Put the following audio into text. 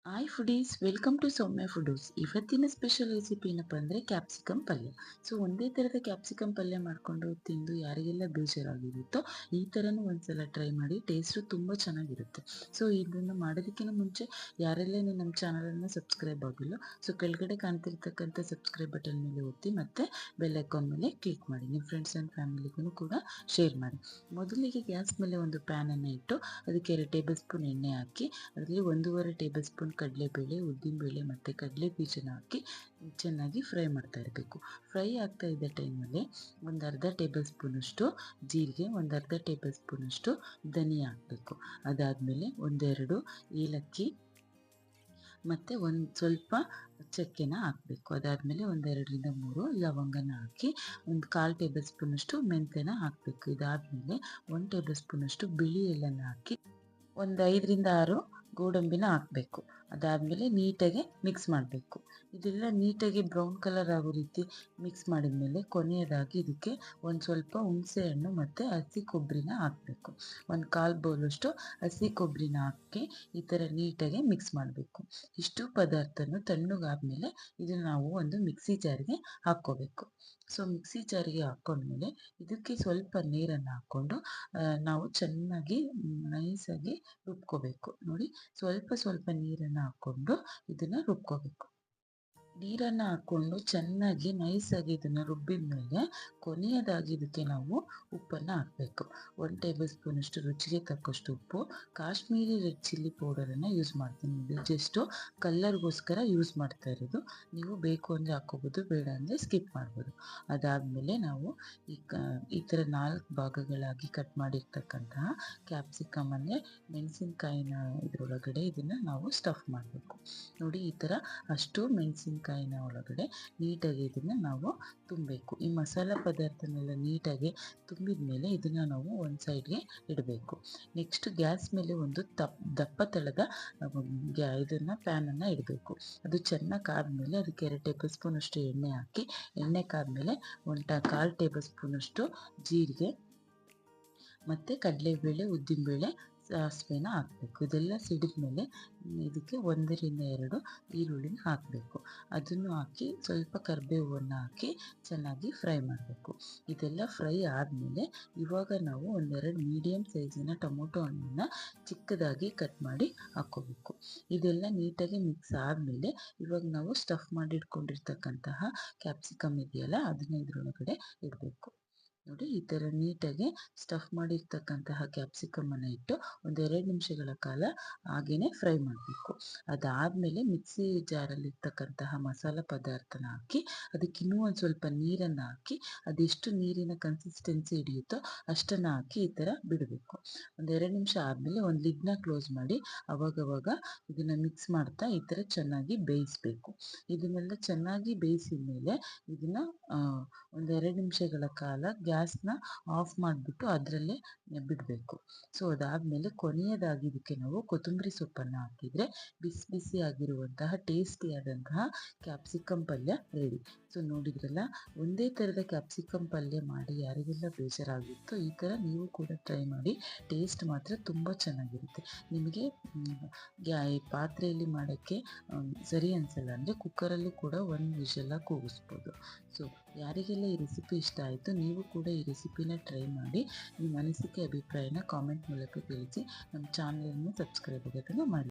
Hi foodies, welcome to ಸೌಮ್ಯ ಫುಡೂಸ್. ಇವತ್ತಿನ special recipe ಏನಪ್ಪ ಅಂದರೆ ಕ್ಯಾಪ್ಸಿಕಮ್ ಪಲ್ಯ. ಸೊ ಒಂದೇ ಥರದ ಕ್ಯಾಪ್ಸಿಕಮ್ ಪಲ್ಯ ಮಾಡಿಕೊಂಡು ತಿಂದು ಯಾರಿಗೆಲ್ಲ ಬೇಜಾರಾಗಿರುತ್ತೋ ಈ ಥರನೂ ಒಂದ್ಸಲ ಟ್ರೈ ಮಾಡಿ. ಟೇಸ್ಟು ತುಂಬ ಚೆನ್ನಾಗಿರುತ್ತೆ. ಸೊ ಇದನ್ನು ಮಾಡೋದಕ್ಕಿಂತ ಮುಂಚೆ ಯಾರೆಲ್ಲ ನಮ್ಮ ಚಾನಲನ್ನು ಸಬ್ಸ್ಕ್ರೈಬ್ ಆಗಿಲ್ಲ, ಸೊ ಕೆಳಗಡೆ ಕಾಣ್ತಿರ್ತಕ್ಕಂಥ ಸಬ್ಸ್ಕ್ರೈಬ್ ಬಟನ್ ಮೇಲೆ ಒತ್ತಿ ಮತ್ತು ಬೆಲ್ ಐಕಾನ್ ಮೇಲೆ ಕ್ಲಿಕ್ ಮಾಡಿ. ನಿಮ್ಮ ಫ್ರೆಂಡ್ಸ್ ಆ್ಯಂಡ್ ಫ್ಯಾಮಿಲಿಗೂ ಕೂಡ ಶೇರ್ ಮಾಡಿ. ಮೊದಲಿಗೆ ಗ್ಯಾಸ್ ಮೇಲೆ ಒಂದು ಪ್ಯಾನನ್ನು ಇಟ್ಟು ಅದಕ್ಕೆ 2 ಟೇಬಲ್ ಸ್ಪೂನ್ ಎಣ್ಣೆ ಹಾಕಿ ಅದರಲ್ಲಿ 1.5 ಟೇಬಲ್ ಸ್ಪೂನ್ ಕಡಲೆಬೇಳೆ, ಉದ್ದಿನಬೇಳೆ ಮತ್ತು ಕಡಲೆ ಬೀಜನ ಹಾಕಿ ಚೆನ್ನಾಗಿ ಫ್ರೈ ಮಾಡ್ತಾ ಇರಬೇಕು. ಫ್ರೈ ಆಗ್ತಾ ಇದ್ದ ಟೈಮಲ್ಲಿ ಒಂದು ಅರ್ಧ ಟೇಬಲ್ ಸ್ಪೂನಷ್ಟು ಜೀರಿಗೆ, ಒಂದು ಅರ್ಧ ಟೇಬಲ್ ಸ್ಪೂನಷ್ಟು ಧನಿಯಾ ಹಾಕಬೇಕು. ಅದಾದಮೇಲೆ ಒಂದೆರಡು ಏಲಕ್ಕಿ ಮತ್ತು ಒಂದು ಸ್ವಲ್ಪ ಚಕ್ಕೆನ ಹಾಕಬೇಕು. ಅದಾದಮೇಲೆ ಒಂದೆರಡರಿಂದ 3 ಲವಂಗನ ಹಾಕಿ ಒಂದು 1/4 ಟೇಬಲ್ ಸ್ಪೂನಷ್ಟು ಮೆಂತ್ಯನ ಹಾಕಬೇಕು. ಇದಾದಮೇಲೆ 1 ಟೇಬಲ್ ಸ್ಪೂನಷ್ಟು ಬಿಳಿ ಎಳ್ಳನ್ನು ಹಾಕಿ ಒಂದು 5ರಿಂದ 6 ಗೋಡಂಬಿನ ಹಾಕಬೇಕು. ಅದಾದಮೇಲೆ ನೀಟಾಗಿ ಮಿಕ್ಸ್ ಮಾಡಬೇಕು. ಇದೆಲ್ಲ ನೀಟಾಗಿ ಬ್ರೌನ್ ಕಲರ್ ಆಗೋ ರೀತಿ ಮಿಕ್ಸ್ ಮಾಡಿದ ಮೇಲೆ ಕೊನೆಯದಾಗಿ ಇದಕ್ಕೆ ಒಂದು ಸ್ವಲ್ಪ ಹುಣಸೆ ಹಣ್ಣು ಮತ್ತು ಹಸಿ ಕೊಬ್ಬರಿನ ಹಾಕಬೇಕು. ಒಂದು 1/4 ಬೌಲಷ್ಟು ಹಸಿ ಕೊಬ್ಬರಿನ ಹಾಕಿ ಈ ಥರ ನೀಟಾಗಿ ಮಿಕ್ಸ್ ಮಾಡಬೇಕು. ಇಷ್ಟು ಪದಾರ್ಥನೂ ತಣ್ಣಗಾದ್ಮೇಲೆ ಇದನ್ನು ನಾವು ಒಂದು ಮಿಕ್ಸಿ ಜಾರಿಗೆ ಹಾಕ್ಕೋಬೇಕು. ಸೊ ಮಿಕ್ಸಿ ಜಾರಿಗೆ ಹಾಕ್ಕೊಂಡ್ಮೇಲೆ ಇದಕ್ಕೆ ಸ್ವಲ್ಪ ನೀರನ್ನು ಹಾಕ್ಕೊಂಡು ನಾವು ಚೆನ್ನಾಗಿ ನೈಸಾಗಿ ರುಬ್ಕೋಬೇಕು. ನೋಡಿ, ಸ್ವಲ್ಪ ಸ್ವಲ್ಪ ನೀರನ್ನು ಹಾಕ್ಕೊಂಡು ಇದನ್ನು ರುಬ್ಕೋಬೇಕು. ನೀರನ್ನು ಹಾಕ್ಕೊಂಡು ಚೆನ್ನಾಗಿ ನೈಸಾಗಿ ಇದನ್ನು ರುಬ್ಬಿದ ಮೇಲೆ ಕೊನೆಯದಾಗಿ ಇದಕ್ಕೆ ನಾವು ಉಪ್ಪನ್ನು ಹಾಕಬೇಕು. 1 ಟೇಬಲ್ ಸ್ಪೂನಷ್ಟು ರುಚಿಗೆ ತಕ್ಕಷ್ಟು ಉಪ್ಪು. ಕಾಶ್ಮೀರಿ ರೆಡ್ ಚಿಲ್ಲಿ ಪೌಡರನ್ನು ಯೂಸ್ ಮಾಡ್ತೀನಿ. ಇದು ಜಸ್ಟು ಕಲ್ಲರ್ಗೋಸ್ಕರ ಯೂಸ್ ಮಾಡ್ತಾ ಇರೋದು. ನೀವು ಬೇಕು ಅಂದರೆ ಹಾಕ್ಕೋಬೋದು, ಬೇಡ ಅಂದರೆ ಸ್ಕಿಪ್ ಮಾಡ್ಬೋದು. ಅದಾದಮೇಲೆ ನಾವು ಈ ಥರ 4 ಭಾಗಗಳಾಗಿ ಕಟ್ ಮಾಡಿರ್ತಕ್ಕಂತಹ ಕ್ಯಾಪ್ಸಿಕಮ್ ಅಂದರೆ ಮೆಣಸಿನ್ಕಾಯಿನ ಇದರೊಳಗಡೆ ಇದನ್ನು ನಾವು ಸ್ಟಫ್ ಮಾಡಬೇಕು. ನೋಡಿ, ಈ ಥರ ಅಷ್ಟು ಮೆಣಸಿನ್ಕಾಯಿನ ಒಳಗಡೆ ನೀಟಾಗಿ ಇದನ್ನು ನಾವು ತುಂಬಬೇಕು. ಈ ಮಸಾಲ ಪದಾರ್ಥನೆಲ್ಲ ನೀಟಾಗಿ ತುಂಬಿದ ಮೇಲೆ ಇದನ್ನು ನಾವು ಒಂದು ಸೈಡ್ಗೆ ಇಡಬೇಕು. ನೆಕ್ಸ್ಟ್ ಗ್ಯಾಸ್ ಮೇಲೆ ಒಂದು ದಪ್ಪ ತಳದ ಇದನ್ನು ಪ್ಯಾನನ್ನು ಇಡಬೇಕು. ಅದು ಚೆನ್ನಾಗಿ ಕಾದ್ಮೇಲೆ ಅದಕ್ಕೆ 2 ಟೇಬಲ್ ಸ್ಪೂನಷ್ಟು ಎಣ್ಣೆ ಹಾಕಿ, ಎಣ್ಣೆ ಕಾದ್ಮೇಲೆ 1/4 ಟೇಬಲ್ ಸ್ಪೂನಷ್ಟು ಜೀರಿಗೆ ಮತ್ತು ಕಡಲೆಬೇಳೆ, ಉದ್ದಿನಬೇಳೆ, ಸಾಸಿವೆನ ಹಾಕಬೇಕು. ಇದೆಲ್ಲ ಸಿಡಿದ ಮೇಲೆ ಇದಕ್ಕೆ 1ರಿಂದ 2 ಈರುಳ್ಳಿನ ಹಾಕಬೇಕು. ಅದನ್ನು ಹಾಕಿ ಸ್ವಲ್ಪ ಕರಿಬೇವನ್ನು ಹಾಕಿ ಚೆನ್ನಾಗಿ ಫ್ರೈ ಮಾಡಬೇಕು. ಇದೆಲ್ಲ ಫ್ರೈ ಆದಮೇಲೆ ಇವಾಗ ನಾವು ಒಂದೆರಡು ಮೀಡಿಯಮ್ ಸೈಜಿನ ಟೊಮೊಟೊ ಹಣ್ಣನ್ನು ಚಿಕ್ಕದಾಗಿ ಕಟ್ ಮಾಡಿ ಹಾಕ್ಕೋಬೇಕು. ಇದೆಲ್ಲ ನೀಟಾಗಿ ಮಿಕ್ಸ್ ಆದಮೇಲೆ ಇವಾಗ ನಾವು ಸ್ಟಫ್ ಮಾಡಿಟ್ಕೊಂಡಿರ್ತಕ್ಕಂತಹ ಕ್ಯಾಪ್ಸಿಕಮ್ ಇದೆಯಲ್ಲ, ಅದನ್ನು ಇದರೊಳಗಡೆ ಇಡಬೇಕು. ನೋಡಿ, ಈ ಥರ ನೀಟಾಗಿ ಸ್ಟಫ್ ಮಾಡಿರ್ತಕ್ಕಂತಹ ಕ್ಯಾಪ್ಸಿಕಮನ್ನು ಇಟ್ಟು ಒಂದು 2 ನಿಮಿಷಗಳ ಕಾಲ ಹಾಗೇ ಫ್ರೈ ಮಾಡಬೇಕು. ಅದಾದಮೇಲೆ ಮಿಕ್ಸಿ ಜಾರಲ್ಲಿರ್ತಕ್ಕಂತಹ ಮಸಾಲ ಪದಾರ್ಥನ ಹಾಕಿ ಅದಕ್ಕೆ ಇನ್ನೂ ಒಂದು ಸ್ವಲ್ಪ ನೀರನ್ನು ಹಾಕಿ ಅದೆಷ್ಟು ನೀರಿನ ಕನ್ಸಿಸ್ಟೆನ್ಸಿ ಹಿಡಿಯುತ್ತೋ ಅಷ್ಟನ್ನು ಹಾಕಿ ಈ ಥರ ಬಿಡಬೇಕು. ಒಂದು 2 ನಿಮಿಷ ಆದಮೇಲೆ ಒಂದು ಲಿಡ್ನ ಕ್ಲೋಸ್ ಮಾಡಿ ಅವಾಗವಾಗ ಇದನ್ನು ಮಿಕ್ಸ್ ಮಾಡ್ತಾ ಈ ಥರ ಚೆನ್ನಾಗಿ ಬೇಯಿಸಬೇಕು. ಇದನ್ನೆಲ್ಲ ಚೆನ್ನಾಗಿ ಬೇಯಿಸಿದ ಮೇಲೆ ಇದನ್ನು ಒಂದು 2 ನಿಮಿಷಗಳ ಕಾಲ ಗ್ಯಾಸ್ನ ಆಫ್ ಮಾಡಿಬಿಟ್ಟು ಅದರಲ್ಲೇ ಬಿಡಬೇಕು. ಸೊ ಅದಾದಮೇಲೆ ಕೊನೆಯದಾಗಿ ಇದಕ್ಕೆ ನಾವು ಕೊತ್ತಂಬರಿ ಸೊಪ್ಪನ್ನು ಹಾಕಿದರೆ ಬಿಸಿ ಬಿಸಿ ಆಗಿರುವಂತಹ ಟೇಸ್ಟಿಯಾದಂತಹ ಕ್ಯಾಪ್ಸಿಕಮ್ ಪಲ್ಯ ರೆಡಿ. ಸೊ ನೋಡಿದ್ರಲ್ಲ, ಒಂದೇ ಥರದ ಕ್ಯಾಪ್ಸಿಕಮ್ ಪಲ್ಯ ಮಾಡಿ ಯಾರಿಗೆಲ್ಲ ಬೇಜಾರಾಗಿತ್ತೋ ಈ ಥರ ನೀವು ಕೂಡ ಟ್ರೈ ಮಾಡಿ. ಟೇಸ್ಟ್ ಮಾತ್ರ ತುಂಬ ಚೆನ್ನಾಗಿರುತ್ತೆ. ನಿಮಗೆ ಈ ಪಾತ್ರೆಯಲ್ಲಿ ಮಾಡೋಕ್ಕೆ ಸರಿ ಅನಿಸಲ್ಲ ಅಂದರೆ ಕುಕ್ಕರಲ್ಲೂ ಕೂಡ 1 ವಿಷಲ್ ಕೂಗಿಸ್ಬೋದು. ಸೊ ಯಾರಿಗೆಲ್ಲ ಈ ರೆಸಿಪಿ ಇಷ್ಟ ಆಯಿತು, ನೀವು ಕೂಡ ಈ ರೆಸಿಪಿನ ಟ್ರೈ ಮಾಡಿ. ನಿಮ್ಮ ಅನಿಸಿಕೆ ಅಭಿಪ್ರಾಯನ ಕಾಮೆಂಟ್ ಮೂಲಕ ತಿಳಿಸಿ. ನಮ್ಮ ಚಾನಲನ್ನು ಸಬ್ಸ್ಕ್ರೈಬ್ ಆಗೋದನ್ನು ಮಾಡಿ.